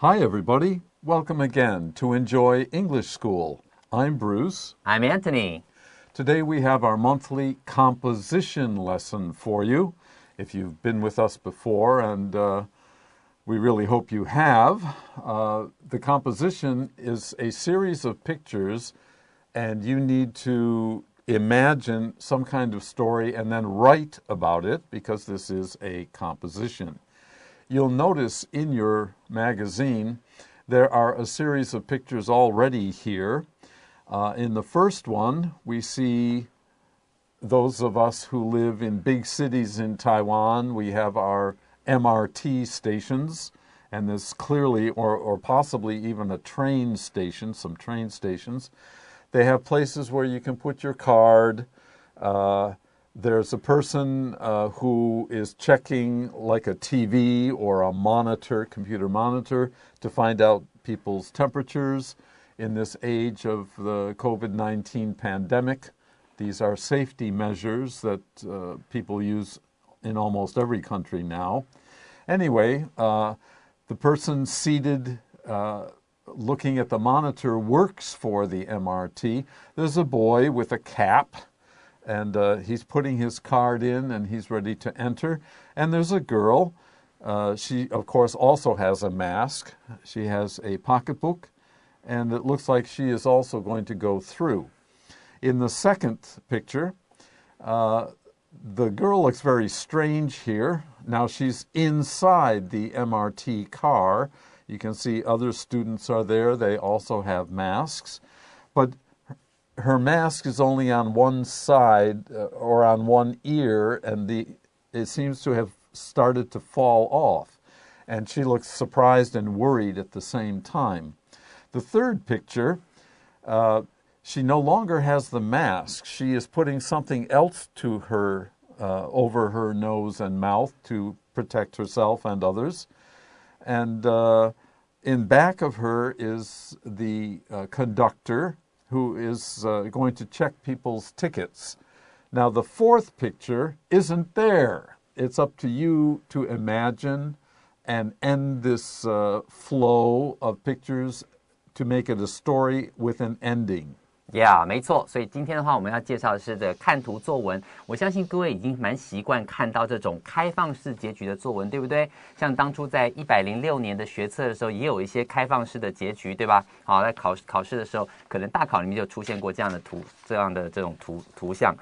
Hi, everybody. Welcome again to Enjoy English School. I'm Bruce. I'm Anthony. Today we have our monthly composition lesson for you. If you've been with us before, and we really hope you have, the composition is a series of pictures, and you need to imagine some kind of story and then write about it because this is a composition. You'll notice in your magazine there are a series of pictures already here. In the first one, we see those of us who live in big cities in Taiwan. We have our MRT stations, and there's clearly, or possibly even a train station, some train stations. They have places where you can put your card. There's a person who is checking like a TV or a monitor, computer monitor, to find out people's temperatures in this age of the COVID-19 pandemic. These are safety measures that people use in almost every country now. Anyway, the person seated looking at the monitor works for the MRT. There's a boy with a cap, and he's putting his card in, and he's ready to enter. And there's a girl. She, of course, also has a mask. She has a pocketbook, and it looks like she is also going to go through. In the second picture, the girl looks very strange here. Now she's inside the MRT car. You can see other students are there. They also have masks. But her mask is only on one side or on one ear, and it seems to have started to fall off. And she looks surprised and worried at the same time. The third picture, she no longer has the mask. She is putting something else to her over her nose and mouth to protect herself and others. And in back of her is the conductor, who is going to check people's tickets. Now, the fourth picture isn't there. It's up to you to imagine and end this flow of pictures to make it a story with an ending. Yeah, 没错。所以今天的话，我们要介绍的是这个看图作文。我相信各位已经蛮习惯看到这种开放式结局的作文，对不对？像当初在106年的学测的时候，也有一些开放式的结局，对吧？好，在考试的时候，可能大考里面就出现过这样的这种图像，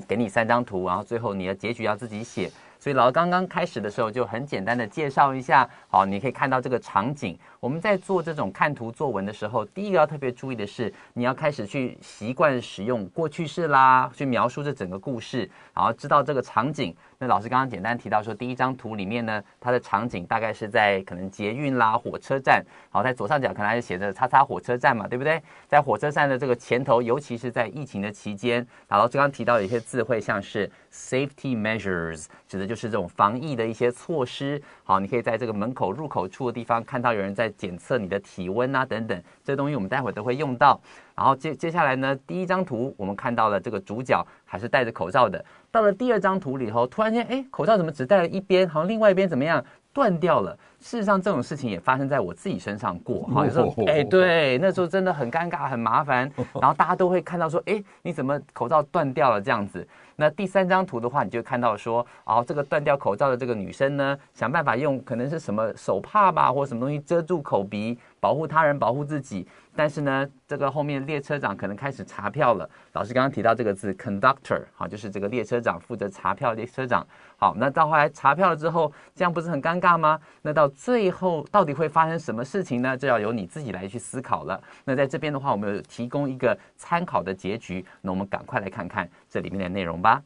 给你3张图，然后最后你的结局要自己写。所以老师刚刚开始的时候就很简单的介绍一下，好，你可以看到这个场景。我们在做这种看图作文的时候，第一个要特别注意的是，你要开始去习惯使用过去式啦，去描述这整个故事，然后知道这个场景。那老师刚刚简单提到说，第一张图里面呢，它的场景大概是在可能捷运啦、火车站，好，在左上角可能还是写着叉火车站嘛，对不对？在火车站的这个前头，尤其是在疫情的期间，然后刚刚提到的一些字汇，像是 safety measures， 指的就是这种防疫的一些措施。好，你可以在这个门口入口处的地方看到有人在检测你的体温啊等等，这些东西我们待会都会用到。然后接下来呢，第一张图我们看到了这个主角还是戴着口罩的，到了第二张图里头，突然间，口罩怎么只戴了一边，好像另外一边怎么样断掉了？事实上，这种事情也发生在我自己身上过。好，有时候，对，那时候真的很尴尬、很麻烦，然后大家都会看到说，你怎么口罩断掉了这样子？那第三张图的话，你就看到说，这个断掉口罩的这个女生呢，想办法用可能是什么手帕吧，或什么东西遮住口鼻，保护他人、保护自己。但是呢，这个后面列车长可能开始查票了。老师刚刚提到这个字 conductor， 好，就是这个列车长负责查票的列车长。好，那到后来查票了之后，这样不是很尴尬吗？那到最后到底会发生什么事情呢？这要由你自己来去思考了。那在这边的话，我们有提供一个参考的结局，那我们赶快来看看这里面的内容吧。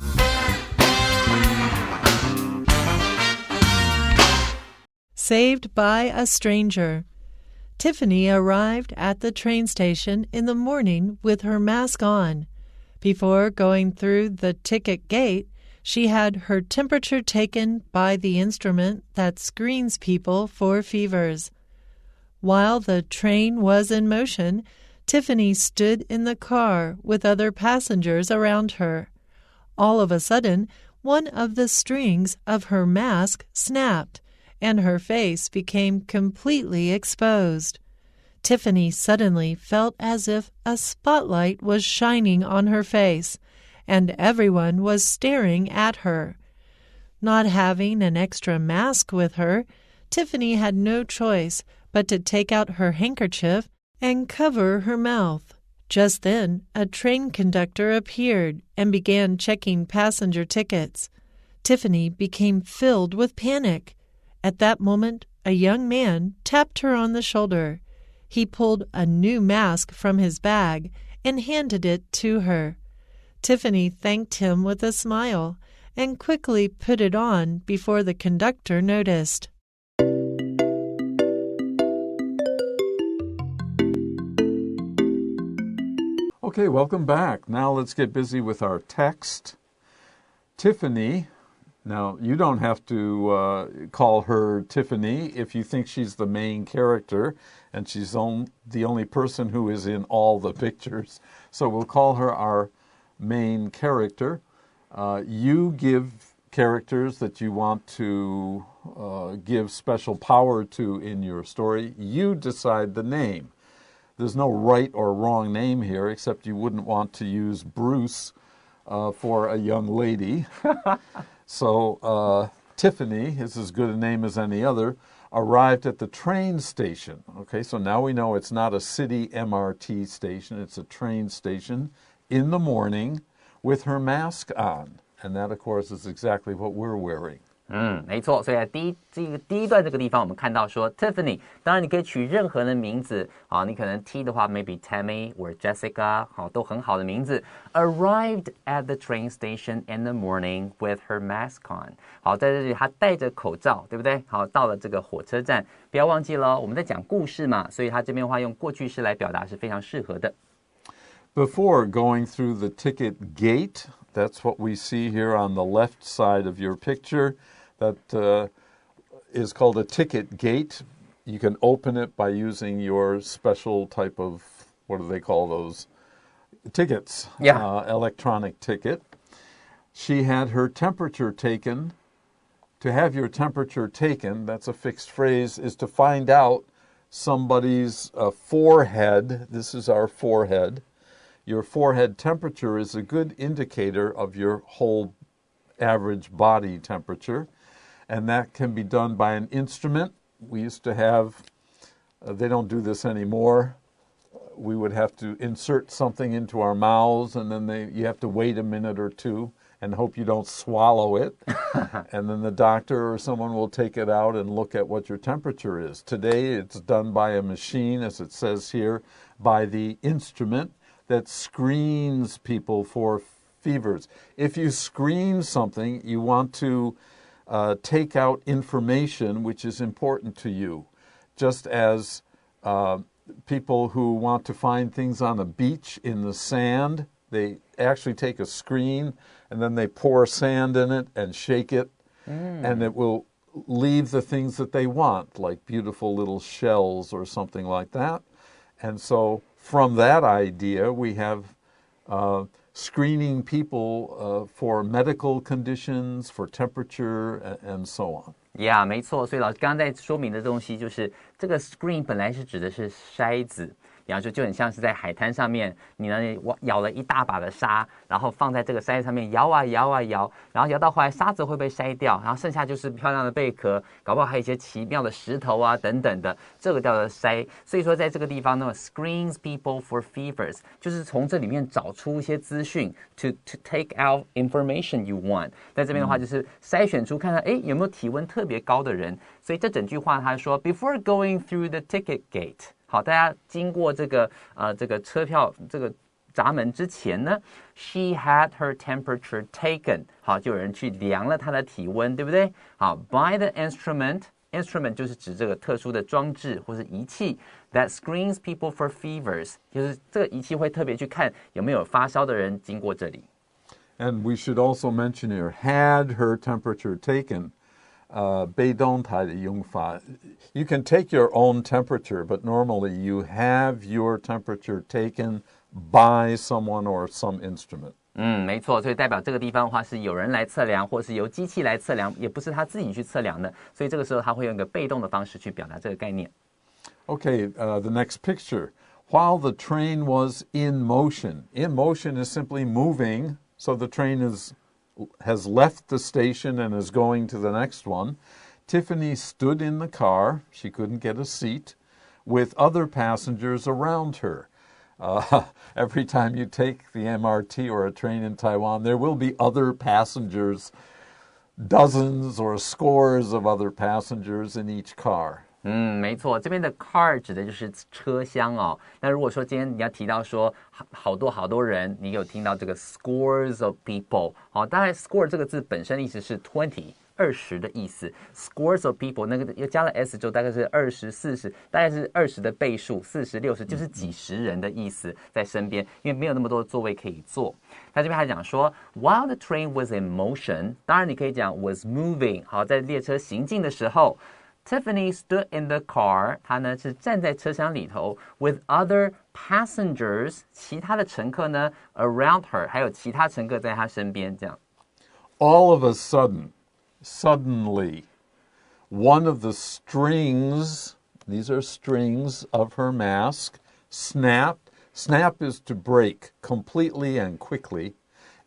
Saved by a stranger.Tiffany arrived at the train station in the morning with her mask on. Before going through the ticket gate, she had her temperature taken by the instrument that screens people for fevers. While the train was in motion, Tiffany stood in the car with other passengers around her. All of a sudden, one of the strings of her mask snapped, and her face became completely exposed. Tiffany suddenly felt as if a spotlight was shining on her face, and everyone was staring at her. Not having an extra mask with her, Tiffany had no choice but to take out her handkerchief and cover her mouth. Just then, a train conductor appeared and began checking passenger tickets. Tiffany became filled with panic. At that moment, a young man tapped her on the shoulder. He pulled a new mask from his bag and handed it to her. Tiffany thanked him with a smile and quickly put it on before the conductor noticed. Okay, welcome back. Now let's get busy with our text. Tiffany, now you don't have to call her Tiffany if you think she's the main character and she's the only person who is in all the pictures. So we'll call her our main character. You give characters that you want to give special power to in your story. You decide the name. There's no right or wrong name here, except you wouldn't want to use Bruce for a young lady. So Tiffany is as good a name as any other, arrived at the train station. Okay, so now we know it's not a city MRT station, it's a train station in the morning with her mask on. And that, of course, is exactly what we're wearing. 没错，所以在第一段这个地方，我们看到说 Tiffany， 当然你可以取任何的名字啊，你可能 T 的话 maybe Tammy or Jessica， 好，都很好的名字。Arrived at the train station in the morning with her mask on。好，在这里她戴着口罩，对不对？好，到了这个火车站，不要忘记了，我们在讲故事嘛，所以她这边的话用过去式来表达是非常适合的。Before going through the ticket gate, that's what we see here on the left side of your picture. That is called a ticket gate. You can open it by using your special type of, what do they call those? Tickets. Yeah. Electronic ticket. She had her temperature taken. To have your temperature taken, that's a fixed phrase, is to find out somebody's forehead. This is our forehead. Your forehead temperature is a good indicator of your whole average body temperature. And that can be done by an instrument. We used to have, they don't do this anymore. We would have to insert something into our mouths, and then you have to wait a minute or two and hope you don't swallow it. And then the doctor or someone will take it out and look at what your temperature is. Today, it's done by a machine, as it says here, by the instrument that screens people for fevers. If you screen something, you want to take out information which is important to you. Just as people who want to find things on a beach in the sand, they actually take a screen and then they pour sand in it and shake it, and it will leave the things that they want, like beautiful little shells or something like that. And so from that idea, we have screening people for medical conditions, for temperature, and so on. Yeah， 没错。所以老师刚刚在说明的东西就是这个 screen 本来是指的是筛子。比方说，就很像是在海滩上面，你呢舀了一大把的沙，然后放在这个筛子上面摇啊摇啊摇，然后摇到后来沙子会被筛掉，然后剩下就是漂亮的贝壳，搞不好还有一些奇妙的石头啊等等的，这个叫做筛。所以说在这个地方呢 ，screens people for fevers， 就是从这里面找出一些资讯 to take out information you want。在这边的话就是筛选出看看，哎有没有体温特别高的人。所以这整句话他说 ，Before going through the ticket gate。好，大家经过这个车票这个闸门之前呢 ，she had her temperature taken。好，就有人去量了她的体温，对不对？好 ，by the instrument 就是指这个特殊的装置或是仪器 that screens people for fevers， 就是这个仪器会特别去看有没有发烧的人经过这里。And we should also mention here, had her temperature taken. 被动态的用法 You can take your own temperature, but normally you have your temperature taken by someone or some instrument. 没错，所以代表这个地方的话是有人来测量，或是由机器来测量，也不是他自己去测量的，所以这个时候他会用一个被动的方式去表达这个概念。Okay, the next picture. While the train was in motion. In motion is simply moving, so the train has left the station and is going to the next one. Tiffany stood in the car, she couldn't get a seat, with other passengers around her. Every time you take the MRT or a train in Taiwan, there will be other passengers, dozens or scores of other passengers in each car. 没错，这边的 car 指的就是车厢哦。那如果说今天你要提到说好多人，你有听到这个 scores of people， 好，当然 score 这个字本身意思是20的意思 ，scores of people 那个又加了 s 之后大概是20、40，大概是20的倍数，40、60就是几十人的意思在身边，因为没有那么多座位可以坐。他这边还讲说 ，while the train was in motion， 当然你可以讲 was moving， 好，在列车行进的时候。Tiffany stood in the car， 她呢是站在车厢里头 with other passengers， 其他的乘客呢 around her， 还有其他乘客在她身边这样。All of a sudden, suddenly, one of the strings, these are strings of her mask, snapped. Snap is to break completely and quickly,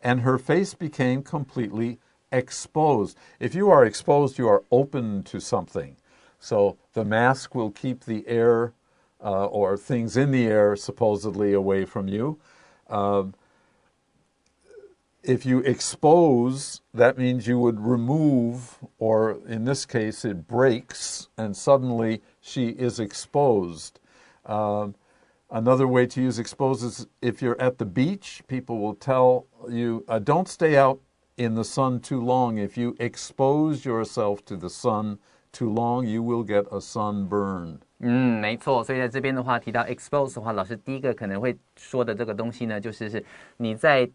and her face became completely exposed. If you are exposed, you are open to something. So the mask will keep the air or things in the air supposedly away from you. If you expose, that means you would remove, or in this case, it breaks, and suddenly she is exposed. Another way to use expose is if you're at the beach, people will tell you, don't stay out in the sun too long. If you expose yourself to the sun too long, you will get a sunburn. 没错，所以在这边的话提到 expose 的话，老师第一个可能会说的这个东西呢，就是你在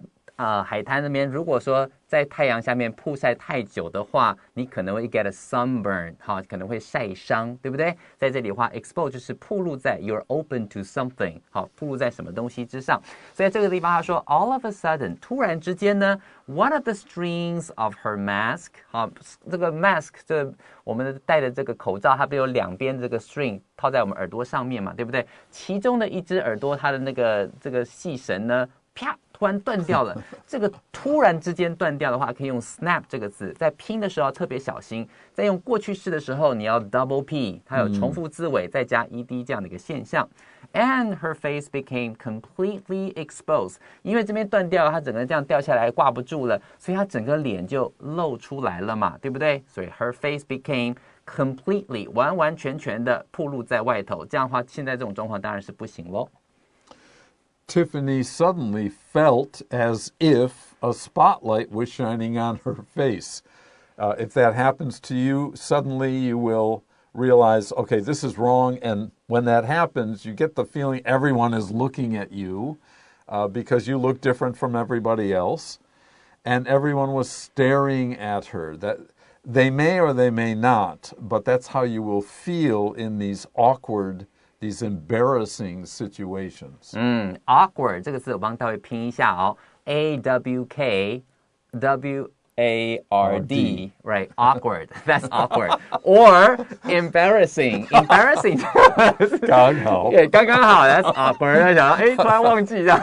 海滩那边，如果说在太阳下面曝晒太久的话，你可能会 get a sunburn， 好，可能会晒伤，对不对？在这里的话 expose 就是暴露在 you're open to something， 好，暴露在什么东西之上。所以这个地方他说 all of a sudden， 突然之间呢 one of the strings of her mask， 好，这个 mask 这我们戴的这个口罩，它不有两边这个 string 套在我们耳朵上面嘛，对不对？其中的一只耳朵它的那个这个细绳呢，啪！突然断掉了，这个突然之间断掉的话，可以用 snap 这个字，在拼的时候特别小心，在用过去式的时候，你要 double p， 它有重复字尾，再加 ed 这样的一个现象。And her face became completely exposed， 因为这边断掉了，它整个这样掉下来挂不住了，所以它整个脸就露出来了嘛，对不对？所以 her face became completely 完完全全的暴露在外头，这样的话，现在这种状况当然是不行咯。Tiffany suddenly felt as if a spotlight was shining on her face. If that happens to you, suddenly you will realize, okay, this is wrong. And when that happens, you get the feeling everyone is looking at you because you look different from everybody else. And everyone was staring at her. That they may or they may not, but that's how you will feel in these embarrassing situations. Awkward 这个字我帮大卫拼一下哦 ，AWKWARD， right? Awkward, that's awkward. Or embarrassing 刚好，对，刚刚好 ，that's awkward。想到突然忘记这样，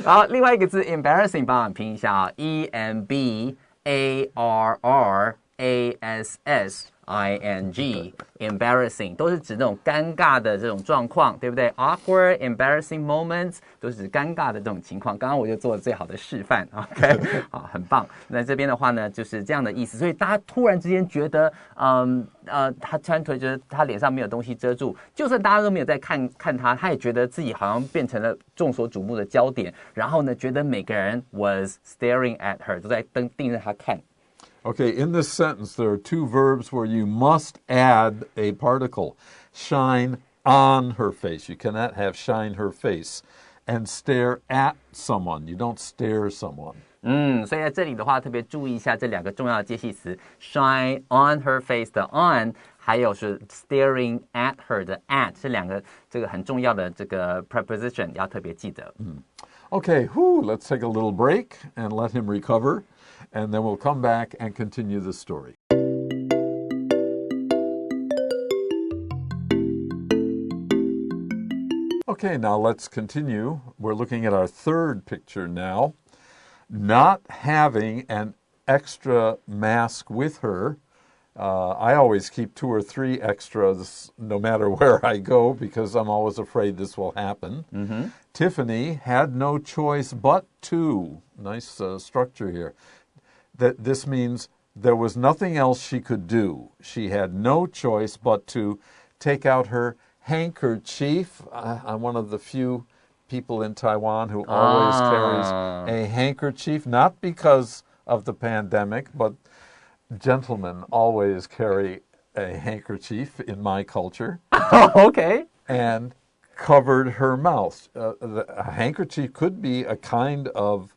然后另外一个字 embarrassing 帮我拼一下啊 ，EMBARRASSING embarrassing 都是指那种尴尬的这种状况，对不对 ？Awkward, embarrassing moments 都是指尴尬的这种情况。刚刚我就做了最好的示范 ，OK， 好，很棒。那这边的话呢，就是这样的意思。所以大家突然之间觉得，他穿腿觉得他脸上没有东西遮住，就算大家都没有在看他，他也觉得自己好像变成了众所瞩目的焦点。然后呢，觉得每个人 was staring at her 都在盯着他看。Okay, in this sentence, there are two verbs where you must add a particle. Shine on her face. You cannot have shine her face. And stare at someone. You don't stare someone. 所以在这里的话，特别注意一下这两个重要的介系词 ，shine on her face 的 on， 还有是 staring at her 的 at， 这两个这个很重要的这个 preposition 要特别记得。Okay, let's take a little break and let him recover, and then we'll come back and continue the story. Okay, now let's continue. We're looking at our third picture now. Not having an extra mask with her. I always keep 2 or 3 extras no matter where I go because I'm always afraid this will happen. Mm-hmm. Tiffany had no choice but to. Nice structure here. This means there was nothing else she could do. She had no choice but to take out her handkerchief. I'm one of the few people in Taiwan who always carries a handkerchief, not because of the pandemic, but gentlemen always carry a handkerchief in my culture. Okay. And covered her mouth. A handkerchief could be a kind of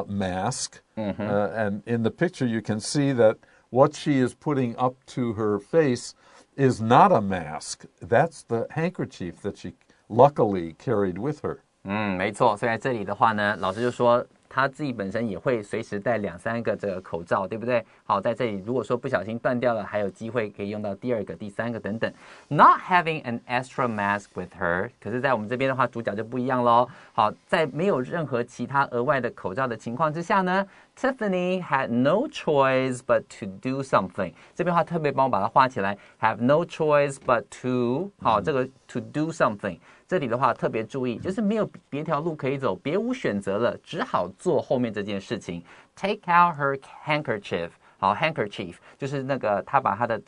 mask. Mm-hmm. And in the picture you can see that what she is putting up to her face is not a mask. That's the handkerchief that she luckily carried with her. 没错，所以在这里的话呢，老师就说他自己本身也会随时带2、3个这个口罩，对不对？好，在这里如果说不小心断掉了，还有机会可以用到第2个、第3个等等。Not having an extra mask with her， 可是在我们这边的话，主角就不一样咯。好，在没有任何其他额外的口罩的情况之下呢， Tiffany had no choice but to do something。这边的话特别帮我把它画起来 ，have no choice but to， 好，这个 to do something。这里的话特别注意，就是没有别条路可以走，别无选择了，只好做后面这件事情。Take out her handkerchief， 好 ，handkerchief 就是那个她把她的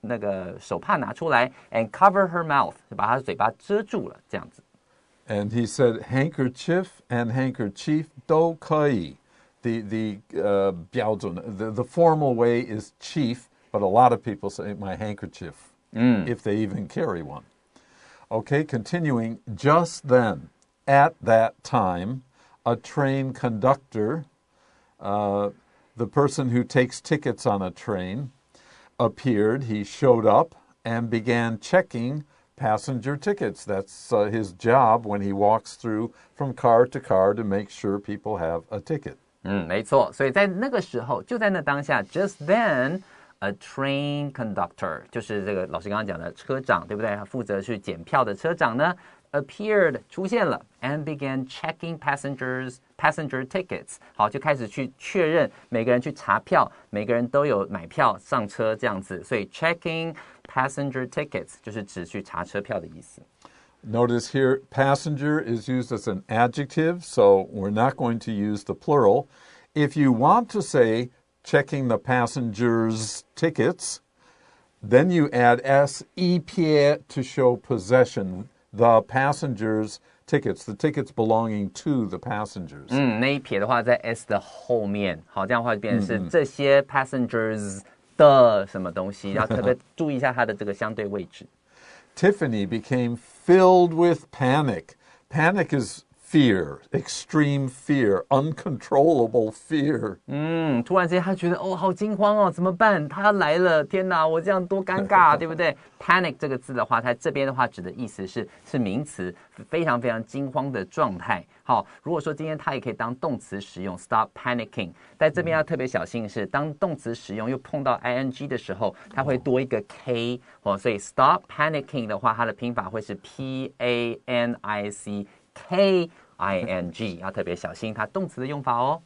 那个手帕拿出来 ，and cover her mouth， 就把她的嘴巴遮住了，这样子。And he said handkerchief and handkerchief 都可以。标准 the formal way is chief, but a lot of people say my handkerchief if they even carry one. Okay, continuing, just then, at that time, a train conductor, the person who takes tickets on a train, appeared. He showed up and began checking passenger tickets. That's his job when he walks through from car to car to make sure people have a ticket. 没错，所以在那个时候，就在那当下 ，just then。A train conductor 就是这个老师刚刚讲的车长，对不对？他负责去检票的车长呢 ，appeared 出现了 ，and began checking passenger tickets。好，就开始去确认每个人去查票，每个人都有买票上车这样子，所以 checking passenger tickets 就是指去查车票的意思。Notice here, passenger is used as an adjective, so we're not going to use the plural. If you want to say checking the passengers' tickets, then you add S-E-P-A to show possession, the passengers' tickets, the tickets belonging to the passengers. 那一撇的话在 S 的后面，好，这样的话变成是这些 passengers 的什么东西，要特别注意一下它的这个相对位置。Tiffany became filled with panic. Panic is fear, extreme fear, uncontrollable fear. 突然之间他觉得好惊慌哦，怎么办？他来了，天哪，我这样多尴尬，对不对 ？Panic 这个字的话，它这边的话指的意思是名词，非常非常惊慌的状态。好，如果说今天它也可以当动词使用 ，stop panicking。在这边要特别小心的是，当动词使用又碰到 ing 的时候，它会多一个 k 哦，所以 stop panicking 的话，它的拼法会是 p-a-n-i-c-k。ing 要特别小心它动词的用法哦。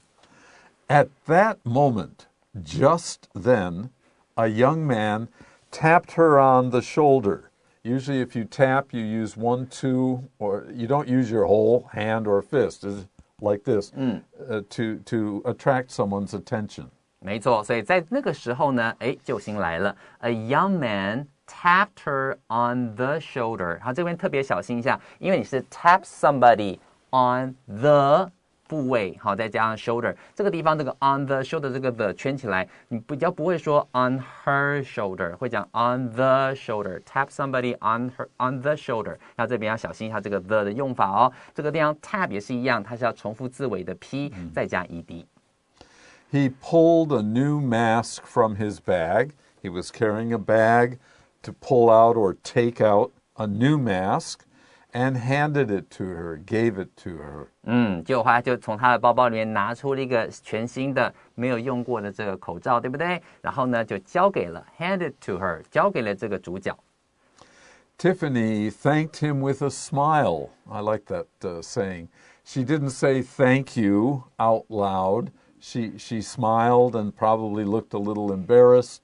At that moment, just then, a young man tapped her on the shoulder. Usually if you tap, you use 1, 2, or you don't use your whole hand or fist like this to attract someone's attention. 没错，所以在那个时候呢，救星来了。A young man tapped her on the shoulder. 好，这边特别小心一下，因为你是 tap somebody on the 部位，好，再加上 shoulder 这个地方，这个 on the shoulder 这个 the 圈起来，你比较不会说 on her shoulder， 会讲 on the shoulder， tap somebody on the shoulder。那这边要小心一下这个 the 的用法哦。这个地方 tap 也是一样，它是要重复字尾的 p，再加 ed。He pulled a new mask from his bag. He was carrying a bag to pull out or take out a new mask. and handed it to her, gave it to her. 结果他就从他的包包里面拿出了一个全新的没有用过的这个口罩，对不对？然后呢就交给了 handed to her， 交给了这个主角。Tiffany thanked him with a smile. I like that saying. She didn't say thank you out loud. She smiled and probably looked a little embarrassed,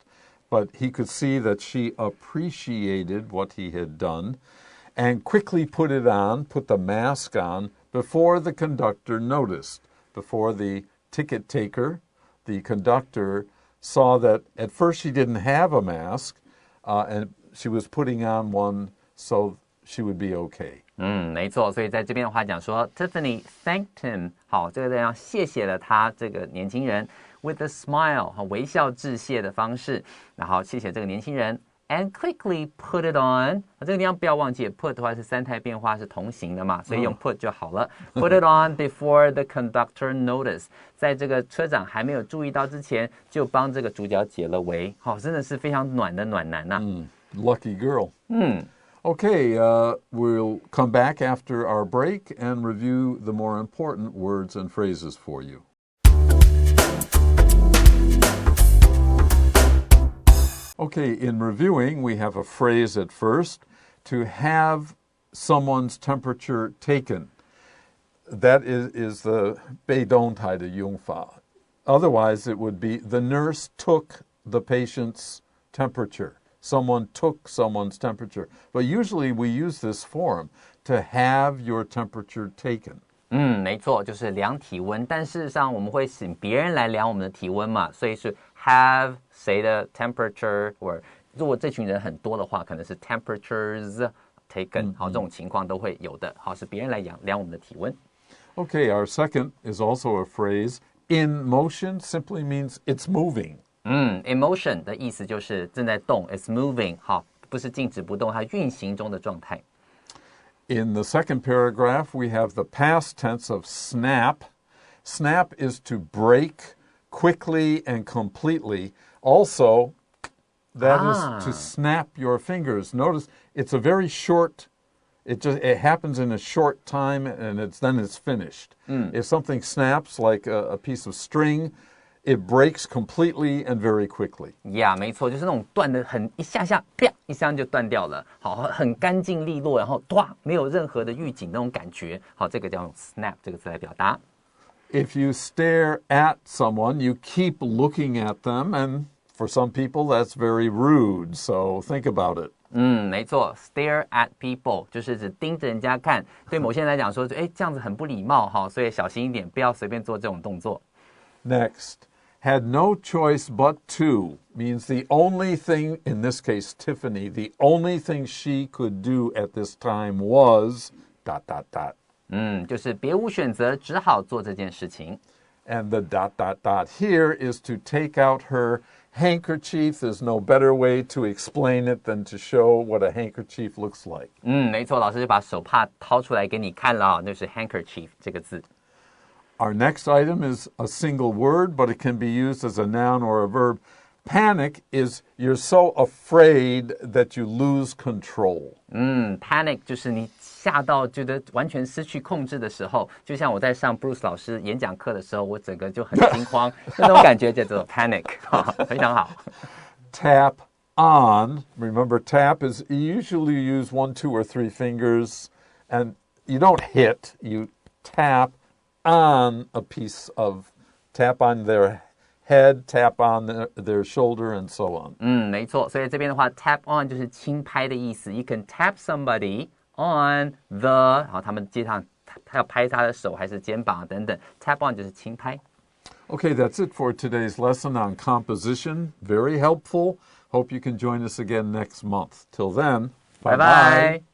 but he could see that she appreciated what he had done and quickly put the mask on before the conductor noticed, before the ticket taker, the conductor, saw that at first she didn't have a mask, and she was putting on one so she would be okay. 没错，所以在这边的话讲说 Tiffany thanked him， 好，这个地方谢谢了他这个年轻人 with a smile， 微笑致谢的方式，然后谢谢这个年轻人 and quickly put it on， 这个地方不要忘记 put 的话是三态变化是同形的嘛，所以用 put 就好了put it on before the conductor noticed， 在这个车长还没有注意到之前就帮这个主角解了围，好，真的是非常暖的暖男啊。Lucky girl. Okay, we'll come back after our break and review the more important words and phrases for you. Okay, in reviewing, we have a phrase at first, to have someone's temperature taken. That is the 被动态的用法. Otherwise, it would be the nurse took the patient's temperature.Someone took someone's temperature. But usually we use this form, to have your temperature taken. 没错，就是量体温，但事实上我们会请别人来量我们的体温嘛，所以是 have 谁的 temperature， 或如果这群人很多的话，可能是 temperatures taken， 好，这种情况都会有的，好，是别人来量我们的体温。Okay, our second is also a phrase, in motion simply means it's moving.emotion 的意思就是正在动 ，it's moving， 好，不是静止不动，它运行中的状态。In the second paragraph, we have the past tense of snap. Snap is to break quickly and completely. Also, that is to snap your fingers. Notice it's a very short. It happens in a short time, and then it's finished. If something snaps like a piece of string.It breaks completely and very quickly. Yeah, 没错，就是那种断的很一下下，啪一下就断掉了，好，很干净利落，然后唰没有任何的预警那种感觉，好，这个叫用 snap 这个词来表达。If you stare at someone, you keep looking at them, and for some people that's very rude, so think about it. 没错 ，stare at people 就是指盯着人家看，对某些人来讲说，哎，这样子很不礼貌，哈，所以小心一点，不要随便做这种动作。Next.Had no choice but to means the only thing, in this case, Tiffany, the only thing she could do at this time was ... 就是别无选择，只好做这件事情。And the ... here is to take out her handkerchief. There's no better way to explain it than to show what a handkerchief looks like. 没错，老师就把手帕掏出来给你看了，那是 handkerchief 这个字。Our next item is a single word, but it can be used as a noun or a verb. Panic is you're so afraid that you lose control. Panic 就是你吓到觉得完全失去控制的时候，就像我在上 Bruce 老师演讲课的时候，我整个就很惊慌，那种感觉叫做 panic， 非常好。Tap on. Remember, tap is you usually use 1, 2, or 3 fingers, and you don't hit. You tap.on a piece of tap on their head, tap on their shoulder, and so on. 没错，所以这边的话 tap on 就是轻拍的意思。You can tap somebody on the， 然后他们接上他要拍他的手还是肩膀等等 ，tap on 就是轻拍。Okay, that's it for today's lesson on composition. Very helpful. Hope you can join us again next month. Till then, bye-bye.